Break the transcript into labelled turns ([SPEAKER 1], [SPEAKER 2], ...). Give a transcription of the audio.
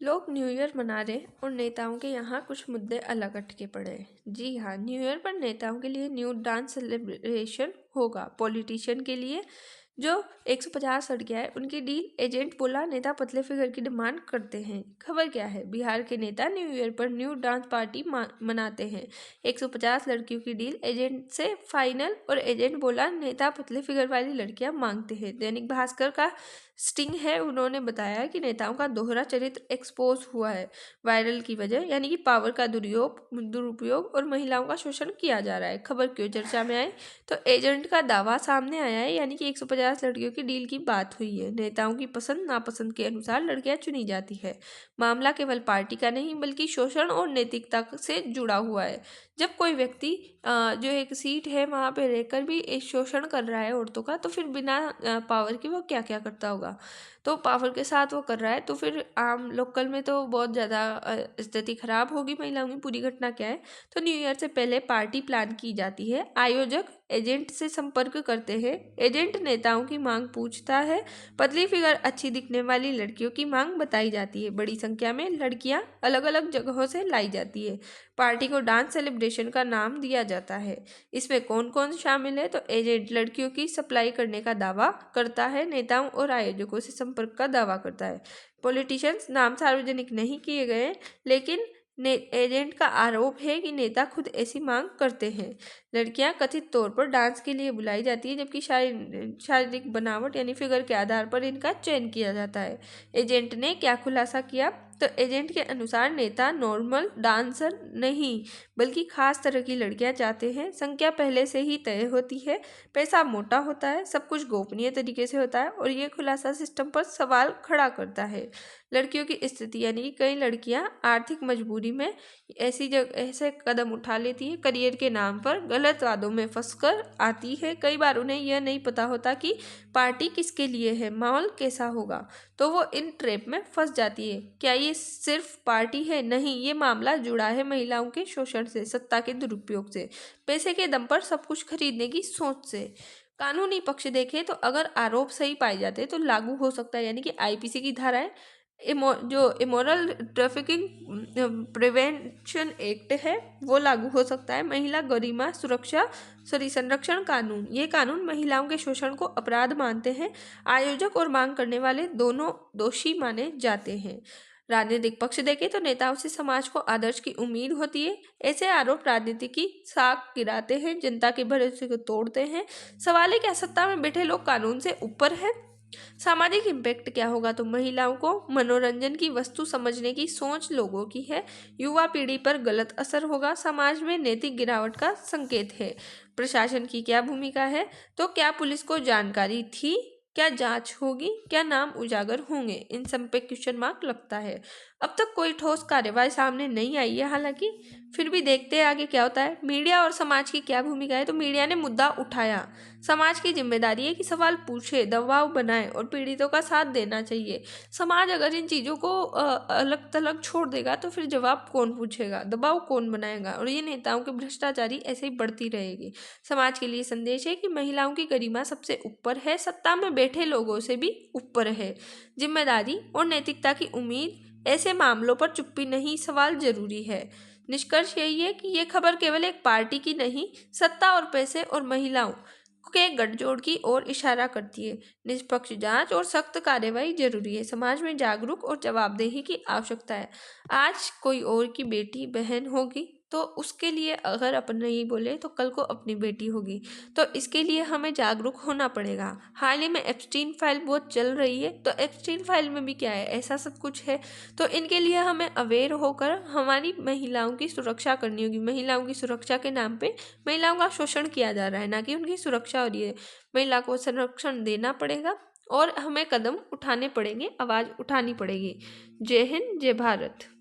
[SPEAKER 1] लोग new year मना रहे और नेताओं के यहाँ कुछ मुद्दे अलग अटके पड़े हैं। जी हाँ, न्यू ईयर पर नेताओं के लिए न्यू डांस सेलिब्रेशन होगा। पॉलिटिशियन के लिए जो 150 अड़ गया है उनकी डील एजेंट बोला, नेता पतले फिगर की डिमांड करते हैं। खबर क्या है? बिहार के नेता न्यू ईयर पर न्यू डांस पार्टी मनाते हैं। 150 लड़कियों की डील एजेंट से फाइनल और एजेंट बोला, नेता पतले फिगर वाली लड़कियां मांगते हैं। दैनिक भास्कर का स्टिंग है, उन्होंने बताया कि नेताओं का दोहरा चरित्र एक्सपोज हुआ है। वायरल की वजह यानी कि पावर का दुरुपयोग और महिलाओं का शोषण किया जा रहा है। खबर क्यों चर्चा में आई? तो एजेंट का दावा सामने आया है, यानी कि 150 लड़कियों की डील की बात हुई है। नेताओं की पसंद नापसंद के अनुसार लड़कियां चुनी जाती है। मामला केवल पार्टी का नहीं बल्कि शोषण और नैतिकता से जुड़ा हुआ है। जब कोई व्यक्ति जो एक सीट है वहां पे रहकर भी एक शोषण कर रहा है औरतों का, तो फिर बिना पावर के वो क्या क्या करता होगा। तो पावर के साथ वो कर रहा है, तो फिर आम लोकल में तो बहुत ज़्यादा स्थिति खराब होगी महिलाओं की। पूरी घटना क्या है? तो न्यू ईयर से पहले पार्टी प्लान की जाती है। आयोजक एजेंट से संपर्क करते हैं। एजेंट नेताओं की मांग पूछता है। पतली फिगर अच्छी दिखने वाली लड़कियों की मांग बताई जाती है। बड़ी संख्या में लड़कियां अलग अलग जगहों से लाई जाती है। पार्टी को डांस सेलिब्रेशन का नाम दिया जाता है। इसमें कौन कौन शामिल है? तो एजेंट लड़कियों की सप्लाई करने का दावा करता है। नेताओं और आयोजकों से संपर्क का दावा करता है। पॉलिटिशियंस नाम सार्वजनिक नहीं किए गए, लेकिन एजेंट का आरोप है कि नेता खुद ऐसी मांग करते हैं। लड़कियां कथित तौर पर डांस के लिए बुलाई जाती है, जबकि शारीरिक बनावट यानी फिगर के आधार पर इनका चयन किया जाता है। एजेंट ने क्या खुलासा किया? तो एजेंट के अनुसार नेता नॉर्मल डांसर नहीं बल्कि खास तरह की लड़कियां चाहते हैं। संख्या पहले से ही तय होती है। पैसा मोटा होता है। सब कुछ गोपनीय तरीके से होता है और ये खुलासा सिस्टम पर सवाल खड़ा करता है। लड़कियों की स्थिति यानी कि कई लड़कियां आर्थिक मजबूरी में ऐसे कदम उठा लेती है। करियर के नाम पर गलत वादों में फंसकर आती है। कई बार उन्हें यह नहीं पता होता कि पार्टी किसके लिए है, माहौल कैसा होगा, तो वो इन ट्रैप में फंस जाती है। क्या ये सिर्फ पार्टी है? नहीं, ये मामला जुड़ा है महिलाओं के शोषण से, सत्ता के दुरुपयोग से, पैसे के दम पर सब कुछ खरीदने की सोच से। कानूनी पक्ष देखें तो अगर आरोप सही पाए जाते हैं तो लागू हो सकता है, यानी कि आईपीसी की धाराएं जो इमोरल ट्रैफिकिंग प्रिवेंशन एक्ट है वो लागू हो सकता है। महिला गरिमा संरक्षण कानून, ये कानून महिलाओं के शोषण को अपराध मानते हैं। आयोजक और मांग करने वाले दोनों दोषी माने जाते हैं। राजनीतिक पक्ष देखें तो नेताओं से समाज को आदर्श की उम्मीद होती है। ऐसे आरोप राजनीति की साख गिराते हैं, जनता के भरोसे को तोड़ते हैं। सवाल है, क्या सत्ता में बैठे लोग कानून से ऊपर है? सामाजिक इम्पैक्ट क्या होगा? तो महिलाओं को मनोरंजन की वस्तु समझने की सोच लोगों की है। युवा पीढ़ी पर गलत असर होगा। समाज में नैतिक गिरावट का संकेत है। प्रशासन की क्या भूमिका है? तो क्या पुलिस को जानकारी थी? क्या जांच होगी? क्या नाम उजागर होंगे? इन सब पे क्वेश्चन मार्क लगता है। अब तक कोई ठोस कार्रवाई सामने नहीं आई है, हालांकि फिर भी देखते हैं आगे क्या होता है। मीडिया और समाज की क्या भूमिका है? तो मीडिया ने मुद्दा उठाया। समाज की जिम्मेदारी है कि सवाल पूछे, दबाव बनाए और पीड़ितों का साथ देना चाहिए। समाज अगर इन चीज़ों को अलग थलग छोड़ देगा तो फिर जवाब कौन पूछेगा, दबाव कौन बनाएगा, और ये नेताओं की भ्रष्टाचारी ऐसे ही बढ़ती रहेगी। समाज के लिए संदेश है कि महिलाओं की गरिमा सबसे ऊपर है, सत्ता में बैठे लोगों से भी ऊपर है। जिम्मेदारी और नैतिकता की उम्मीद, ऐसे मामलों पर चुप्पी नहीं, सवाल जरूरी है। निष्कर्ष यही है कि ये खबर केवल एक पार्टी की नहीं, सत्ता और पैसे और महिलाओं के गठजोड़ की ओर इशारा करती है। निष्पक्ष जांच और सख्त कार्रवाई जरूरी है। समाज में जागरूक और जवाबदेही की आवश्यकता है। आज कोई और की बेटी बहन होगी तो उसके लिए अगर अपन नहीं बोले तो कल को अपनी बेटी होगी, तो इसके लिए हमें जागरूक होना पड़ेगा। हाल ही में एप्स्टीन फाइल बहुत चल रही है, तो एप्स्टीन फाइल में भी क्या है, ऐसा सब कुछ है। तो इनके लिए हमें अवेयर होकर हमारी महिलाओं की सुरक्षा करनी होगी। महिलाओं की सुरक्षा के नाम पे महिलाओं का शोषण किया जा रहा है, ना कि उनकी सुरक्षा हो रही है। महिला को संरक्षण देना पड़ेगा और हमें कदम उठाने पड़ेंगे, आवाज़ उठानी पड़ेगी। जय हिंद, जय भारत।